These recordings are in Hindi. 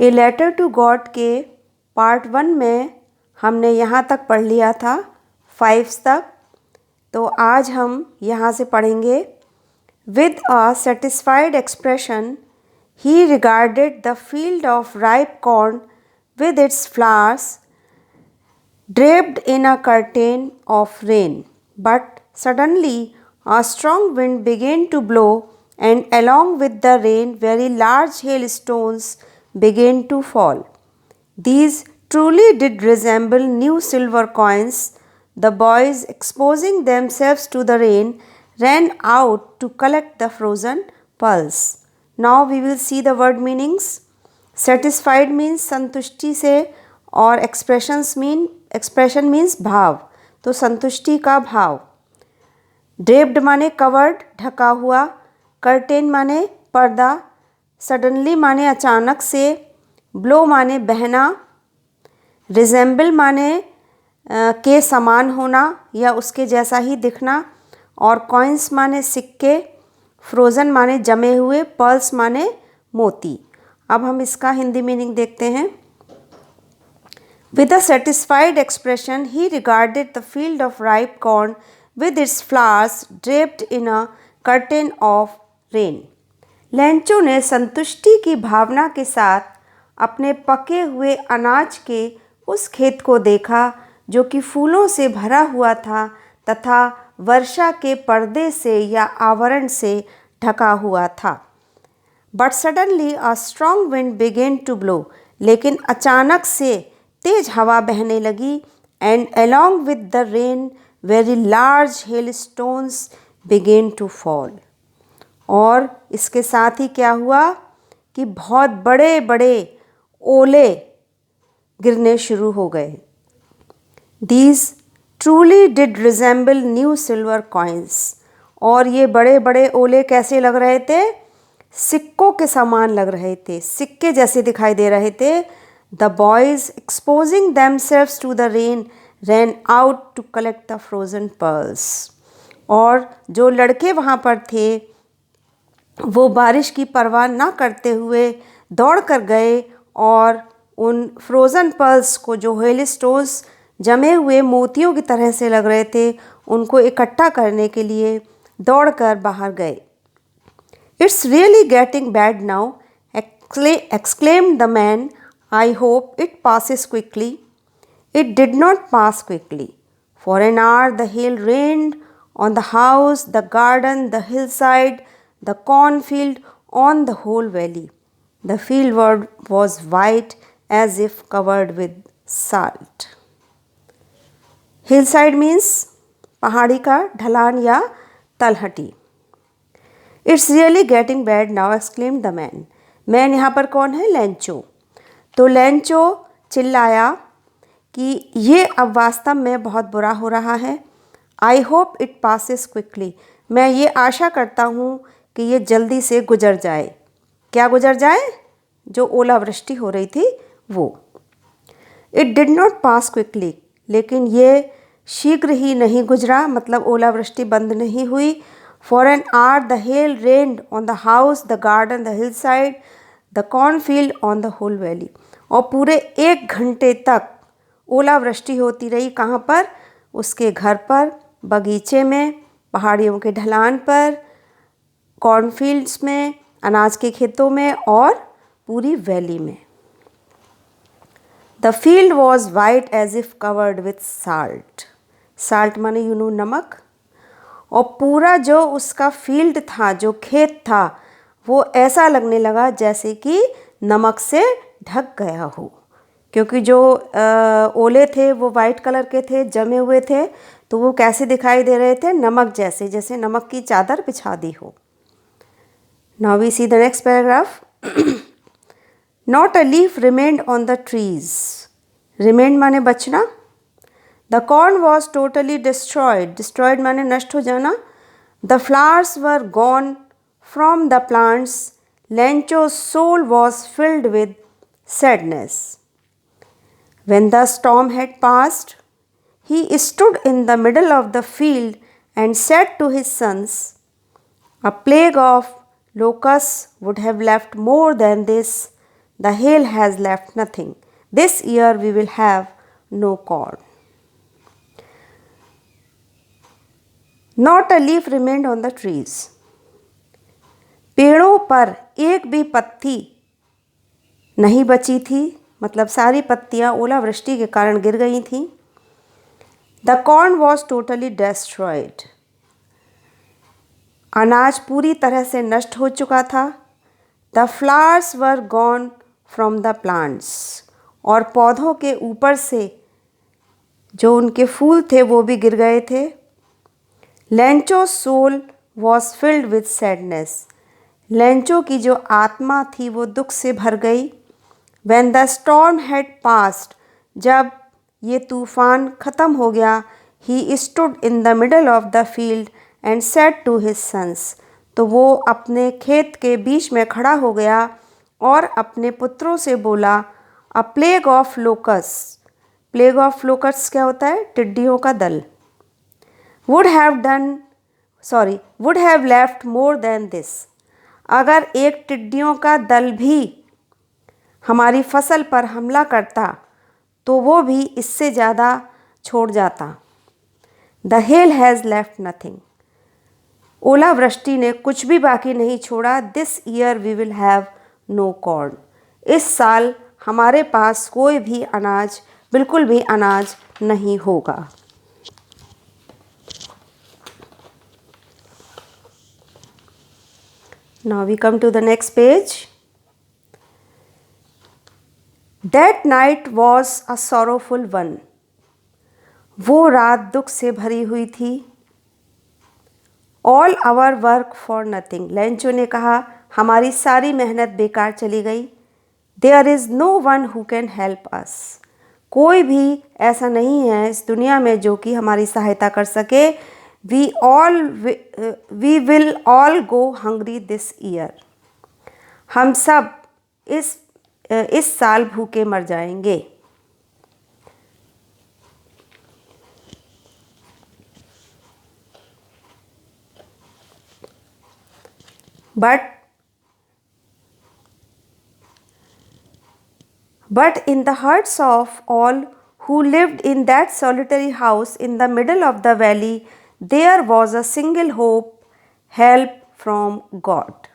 ए लेटर टू गॉड के पार्ट 1 में हमने यहाँ तक पढ़ लिया था 5 तक। तो आज हम यहाँ से पढ़ेंगे। With a satisfied expression he regarded the field of ripe corn with its flowers draped in a curtain of rain. But suddenly a strong wind began to blow, and along with the rain very large hailstones began to fall. These truly did resemble new silver coins. The boys, exposing themselves to the rain, ran out to collect the frozen pearls. Now we will see the word meanings. Satisfied means संतुष्टि से और एक्सप्रेशन मीन्स भाव। तो संतुष्टि का भाव। ड्रेप्ड माने कवर्ड ढका हुआ, कर्टेन माने पर्दा, सडनली माने अचानक से, ब्लो माने बहना, रिजेंबल माने के समान होना या उसके जैसा ही दिखना, और कॉइन्स माने सिक्के, फ्रोज़न माने जमे हुए, पर्ल्स माने मोती। अब हम इसका हिंदी मीनिंग देखते हैं। With a satisfied expression he regarded the field of ripe corn with its flowers draped in a curtain of rain. Lencho ने संतुष्टि की भावना के साथ अपने पके हुए अनाज के उस खेत को देखा जो कि फूलों से भरा हुआ था तथा वर्षा के पर्दे से या आवरण से ढका हुआ था। But suddenly a strong wind began to blow, लेकिन अचानक से तेज हवा बहने लगी। And along with the rain very large hail stones began to fall, और इसके साथ ही क्या हुआ कि बहुत बड़े बड़े ओले गिरने शुरू हो गए। These truly did resemble new silver coins, और ये बड़े बड़े ओले कैसे लग रहे थे? सिक्कों के समान लग रहे थे, सिक्के जैसे दिखाई दे रहे थे। The boys exposing themselves to the rain ran out to collect the frozen pearls, और जो लड़के वहाँ पर थे वो बारिश की परवाह ना करते हुए दौड़ कर गए और उन फ्रोज़न पर्ल्स को, जो हेल स्टोन्स जमे हुए मोतियों की तरह से लग रहे थे, उनको इकट्ठा करने के लिए दौड़ कर बाहर गए। It's really getting bad now, exclaimed the man. I hope it passes quickly. It did not pass quickly. For an hour the hail rained on the house, the garden, the hillside, the cornfield, on the whole valley. The field was white as if covered with salt. Hillside means पहाड़ी का ढलान या तलहटी। It's really getting bad now, exclaimed the man. Man यहाँ पर कौन है? लेंचो। तो लेंचो चिल्लाया कि ये अब वास्तव में बहुत बुरा हो रहा है। I hope it passes quickly, मैं ये आशा करता हूँ कि ये जल्दी से गुजर जाए। क्या गुजर जाए? जो ओलावृष्टि हो रही थी वो। It did not pass quickly, लेकिन ये शीघ्र ही नहीं गुजरा, मतलब ओलावृष्टि बंद नहीं हुई। For an hour the hail rained on the house, the garden, the hillside, the cornfield, on the whole valley. और पूरे 1 घंटे तक ओलावृष्टि होती रही। कहाँ पर? उसके घर पर, बगीचे में, पहाड़ियों के ढलान पर, कॉर्नफील्ड्स में, अनाज के खेतों में, और पूरी वैली में। The field was white as if covered with salt. Salt माने यू नो नमक। और पूरा जो उसका फील्ड था, जो खेत था, वो ऐसा लगने लगा जैसे कि नमक से ढक गया हो, क्योंकि जो ओले थे वो वाइट कलर के थे, जमे हुए थे, तो वो कैसे दिखाई दे रहे थे? नमक जैसे, जैसे नमक की चादर बिछा दी हो। Now we see the next paragraph. Not a leaf remained on the trees. Remained माने बचना। The corn was totally destroyed. Destroyed माने नष्ट हो जाना। The flowers were gone from the plants. Lencho's soul was filled with sadness. When the storm had passed, he stood in the middle of the field and said to his sons, "A plague of locusts would have left more than this The hail has left nothing. This year we will have no corn. Not a leaf remained on the trees. पेड़ों पर एक भी पत्ती नहीं बची थी, मतलब सारी पत्तियां ओलावृष्टि के कारण गिर गई थीं. The corn was totally destroyed. अनाज पूरी तरह से नष्ट हो चुका था. The flowers were gone from the plants. और पौधों के ऊपर से जो उनके फूल थे वो भी गिर गए थे. लेंचो's soul was filled with sadness. Lencho की जो आत्मा थी वो दुख से भर गई. When the storm had passed, जब ये तूफान ख़त्म हो गया, he stood in the middle of the field and said to his sons. तो वो अपने खेत के बीच में खड़ा हो गया और अपने पुत्रों से बोला, A plague of locusts. Plague of locust क्या होता है? टिड्डियों का दल. would have left more than this. अगर एक टिड्डियों का दल भी हमारी फसल पर हमला करता तो वो भी इससे ज़्यादा छोड़ जाता. The hail has left nothing. ओलावृष्टि ने कुछ भी बाकी नहीं छोड़ा. This year we will have no corn. इस साल हमारे पास कोई भी अनाज, बिल्कुल भी अनाज नहीं होगा. Now we come to the next page. That night was a sorrowful one. वो रात दुख से भरी हुई थी. All our work for nothing. Lencho ने कहा, हमारी सारी मेहनत बेकार चली गई. There is no one who can help us. कोई भी ऐसा नहीं है इस दुनिया में जो कि हमारी सहायता कर सके. We will all go hungry this year. हम सब इस साल भूखे मर जाएंगे. But in the hearts of all who lived in that solitary house in the middle of the valley, there was a single hope, help from God.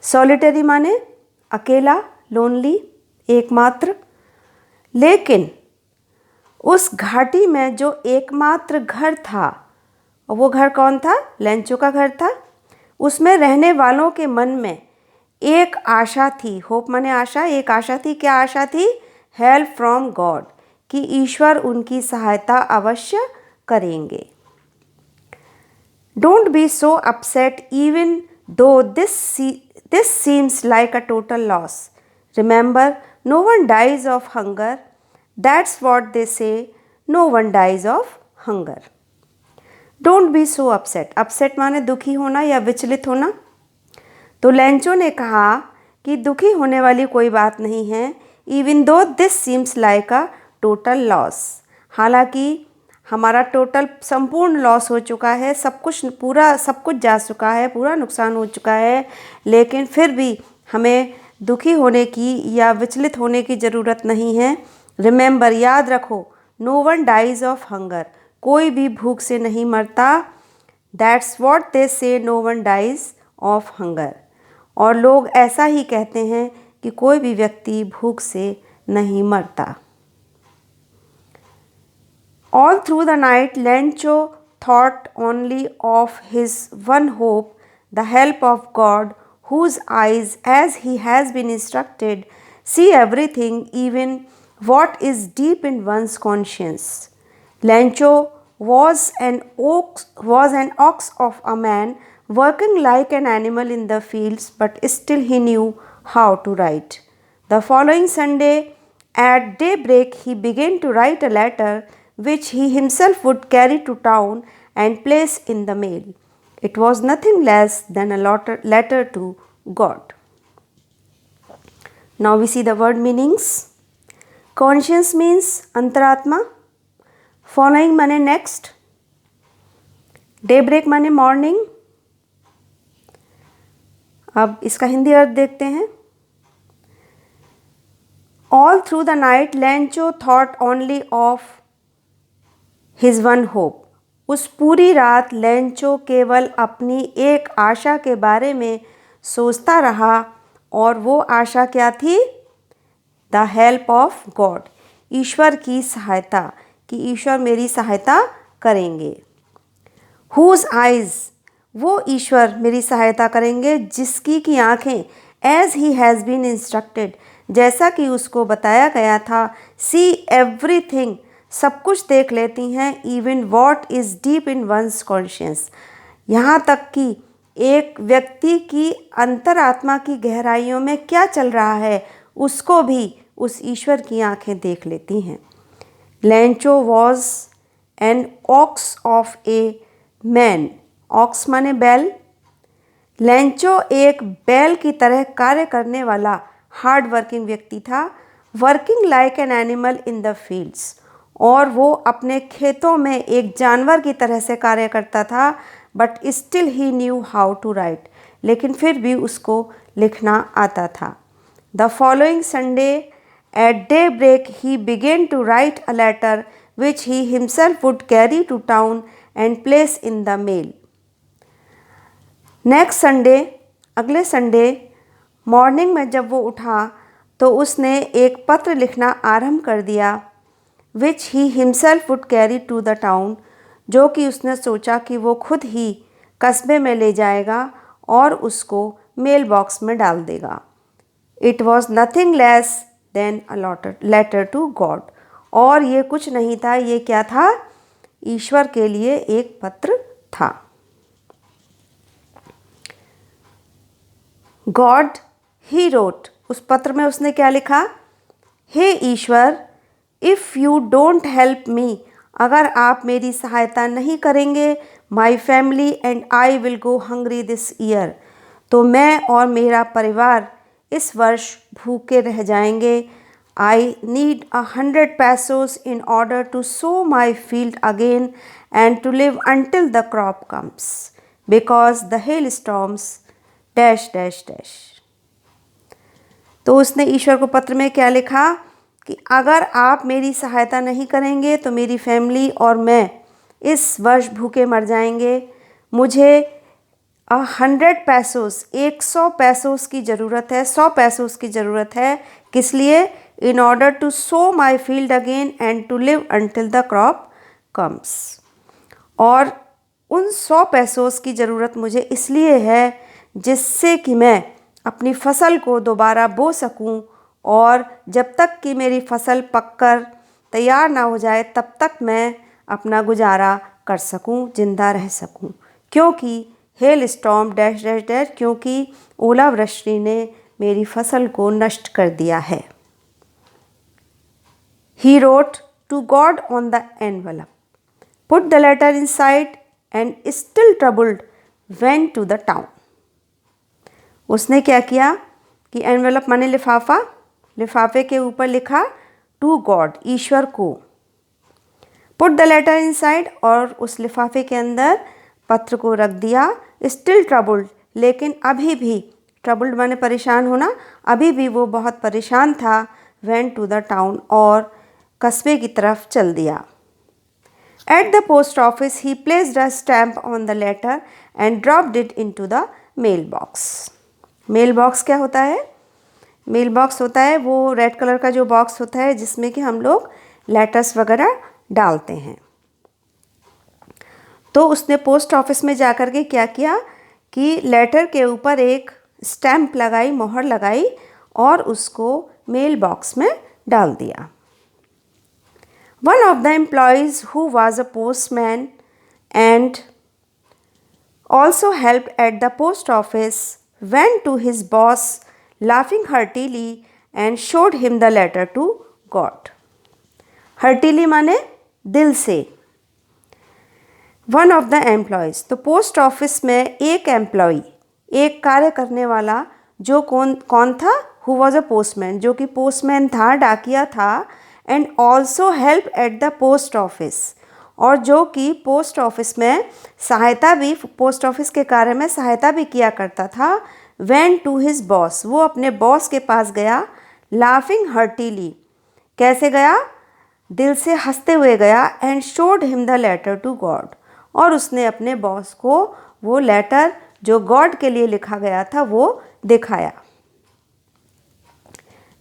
Solitary माने अकेला, lonely, एकमात्र. लेकिन उस घाटी में जो एकमात्र घर था, और वो घर कौन था? लेंचो का घर था. उसमें रहने वालों के मन में एक आशा थी. होप माने आशा. एक आशा थी. क्या आशा थी? हेल्प फ्रॉम गॉड, कि ईश्वर उनकी सहायता अवश्य करेंगे. Don't be so upset even though this seems like a total loss. Remember, no one dies of hunger. That's what they say, no one dies of hunger. Don't be so upset. Upset माने दुखी होना या विचलित होना. तो लेंचो ने कहा कि दुखी होने वाली कोई बात नहीं है. Even though this seems like a total loss. हालांकि हमारा टोटल संपूर्ण लॉस हो चुका है, सब कुछ जा चुका है, पूरा नुकसान हो चुका है, लेकिन फिर भी हमें दुखी होने की या विचलित होने की ज़रूरत नहीं है. रिमेंबर, याद रखो, no one dies of hunger. कोई भी भूख से नहीं मरता. That's what they say, no one dies of hunger. और लोग ऐसा ही कहते हैं कि कोई भी व्यक्ति भूख से नहीं मरता. All through the night, Lencho thought only of his one hope, the help of God, whose eyes, as he has been instructed, see everything, even what is deep in one's conscience. Lencho was an ox of a man, working like an animal in the fields, but still he knew how to write. The following Sunday, at daybreak, he began to write a letter which he himself would carry to town and place in the mail. It was nothing less than a letter to God. Now we see the word meanings. Conscience means अंतरात्मा. Following माने next. Daybreak माने morning. अब इसका हिंदी अर्थ देखते हैं. All through the night, Lencho thought only of his one hope. उस पूरी रात लेंचो केवल अपनी एक आशा के बारे में सोचता रहा, और वो आशा क्या थी? द हेल्प ऑफ गॉड, ईश्वर की सहायता, कि ईश्वर मेरी सहायता करेंगे। हुज आइज, वो ईश्वर मेरी सहायता करेंगे जिसकी की आँखें, as he has been instructed, जैसा कि उसको बताया गया था, सी एवरीथिंग, सब कुछ देख लेती हैं, even what is deep in one's conscious, यहाँ तक कि एक व्यक्ति की अंतरात्मा की गहराइयों में क्या चल रहा है उसको भी उस ईश्वर की आंखें देख लेती हैं। Lencho was an ox of a man, ox माने बैल, लेंचो एक बैल की तरह कार्य करने वाला हार्ड वर्किंग व्यक्ति था, working like an animal in the fields, और वो अपने खेतों में एक जानवर की तरह से कार्य करता था, but still he knew how to write, लेकिन फिर भी उसको लिखना आता था। The following Sunday at daybreak he began to write a letter which he himself would carry to town and place in the mail. Next Sunday, अगले संडे मॉर्निंग में जब वो उठा तो उसने एक पत्र लिखना आरंभ कर दिया, which he himself would carry to the town, जो कि उसने सोचा कि वो खुद ही कस्बे में ले जाएगा और उसको मेल बॉक्स में डाल देगा। It was nothing less than a letter to god, और ये कुछ नहीं था, ये क्या था? ईश्वर के लिए एक पत्र था। गॉड ही रोट, उस पत्र में उसने क्या लिखा? हे ईश्वर, if you don't help me, अगर आप मेरी सहायता नहीं करेंगे, my family and I will go hungry this year, तो मैं और मेरा परिवार इस वर्ष भूखे रह जाएंगे। I need 100 pesos in order to sow my field again and to live until the crop comes, because the hail storms dash dash dash. तो उसने ईश्वर को पत्र में क्या लिखा कि अगर आप मेरी सहायता नहीं करेंगे तो मेरी फैमिली और मैं इस वर्ष भूखे मर जाएंगे। मुझे 100 pesos, 100 pesos की ज़रूरत है, 100 pesos की ज़रूरत है। किस लिए? In order to sow my field again and to live until the crop comes, और उन 100 pesos की ज़रूरत मुझे इसलिए है जिससे कि मैं अपनी फसल को दोबारा बो सकूं, और जब तक कि मेरी फसल पककर तैयार ना हो जाए तब तक मैं अपना गुजारा कर सकूं, जिंदा रह सकूं। क्योंकि hello storm dash dash dash, क्योंकि ओलावृष्टि ने मेरी फसल को नष्ट कर दिया है। He wrote to god on the envelope, put the letter inside and still troubled went to the town. उसने क्या किया कि एनवेलप माने लिफाफा, लिफाफे के ऊपर लिखा टू गॉड, ईश्वर को, पुट द लेटर इनसाइड, और उस लिफाफे के अंदर पत्र को रख दिया। स्टिल ट्रबल्ड, लेकिन अभी भी, ट्रबल्ड माने परेशान होना, अभी भी वो बहुत परेशान था। वेंट टू द टाउन, और कस्बे की तरफ चल दिया। At the post office he placed a stamp on the letter and dropped it into the mail box. Mail box क्या होता है? मेल बॉक्स होता है वो रेड कलर का जो बॉक्स होता है जिसमें कि हम लोग लेटर्स वगैरह डालते हैं। तो उसने पोस्ट ऑफिस में जा कर के क्या किया कि लेटर के ऊपर एक स्टैम्प लगाई, मोहर लगाई, और उसको मेल बॉक्स में डाल दिया। One of the employees who was a postman and also helped at the post office went to his boss laughing heartily and showed him the letter to God. heartily माने दिल से। वन ऑफ द एम्प्लॉयज़, तो पोस्ट ऑफिस में एक एम्प्लॉय, एक कार्य करने वाला, जो कौन था? हु वॉज अ पोस्टमैन, जो कि पोस्टमैन था, डाकिया था, and also help at the post office, और जो कि पोस्ट ऑफिस में सहायता भी, पोस्ट ऑफिस के कार्य में सहायता भी किया करता था। वेंट टू हिज बॉस, वो अपने बॉस के पास गया। लाफिंग हर्टीली, कैसे गया, दिल से हंसते हुए गया, and showed him the letter to god, और उसने अपने बॉस को वो लेटर जो गॉड के लिए लिखा गया था वो दिखाया।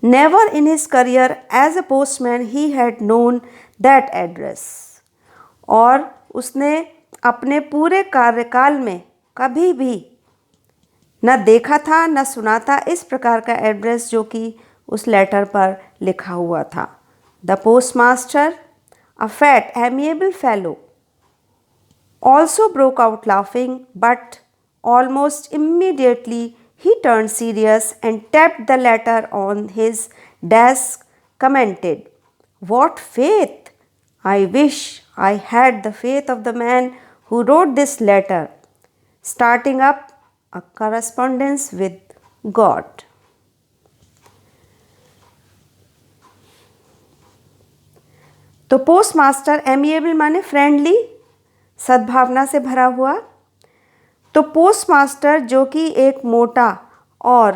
Never in his career as a postman he had known that address, और उसने अपने पूरे कार्यकाल में कभी भी न देखा था न सुना था इस प्रकार का एड्रेस जो कि उस लेटर पर लिखा हुआ था। The postmaster, a fat amiable fellow, also broke out laughing, but almost immediately he turned serious and tapped the letter on his desk, commented, "What faith! I wish I had the faith of the man who wrote this letter, starting up a correspondence with God." तो पोस्टमास्टर एमिएबल माने फ्रेंडली, सद्भावना से भरा हुआ। तो पोस्टमास्टर जो कि एक मोटा और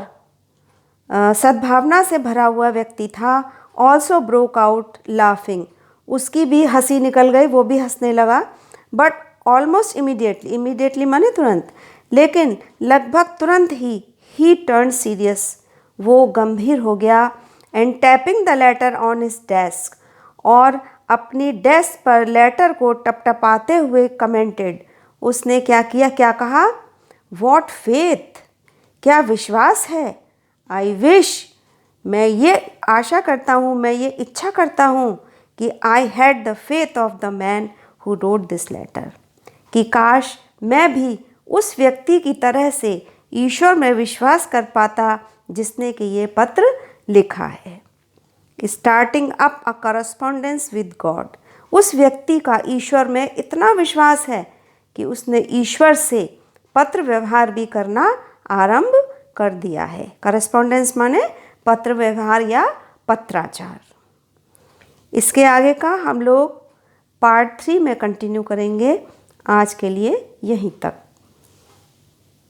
सद्भावना से भरा हुआ व्यक्ति था, ऑल्सो ब्रोक आउट लाफिंग, उसकी भी हंसी निकल गई, वो भी हंसने लगा। बट ऑलमोस्ट इमीडिएटली, इमीडिएटली माने तुरंत, लेकिन लगभग तुरंत ही टर्न सीरियस, वो गंभीर हो गया। And tapping the later on his desk, और अपनी डेस्क पर लेटर को टपटपाते हुए कमेंटेड, उसने क्या किया, क्या कहा, वॉट फेथ, क्या विश्वास है, आई विश, मैं ये आशा करता हूँ, मैं ये इच्छा करता हूँ कि I had the faith of the man who wrote this letter, कि काश मैं भी उस व्यक्ति की तरह से ईश्वर में विश्वास कर पाता जिसने कि ये पत्र लिखा है। Starting up a correspondence with God, उस व्यक्ति का ईश्वर में इतना विश्वास है कि उसने ईश्वर से पत्र व्यवहार भी करना आरंभ कर दिया है। करस्पॉन्डेंस माने पत्र व्यवहार या पत्राचार। इसके आगे का हम लोग पार्ट 3 में कंटिन्यू करेंगे। आज के लिए यहीं तक।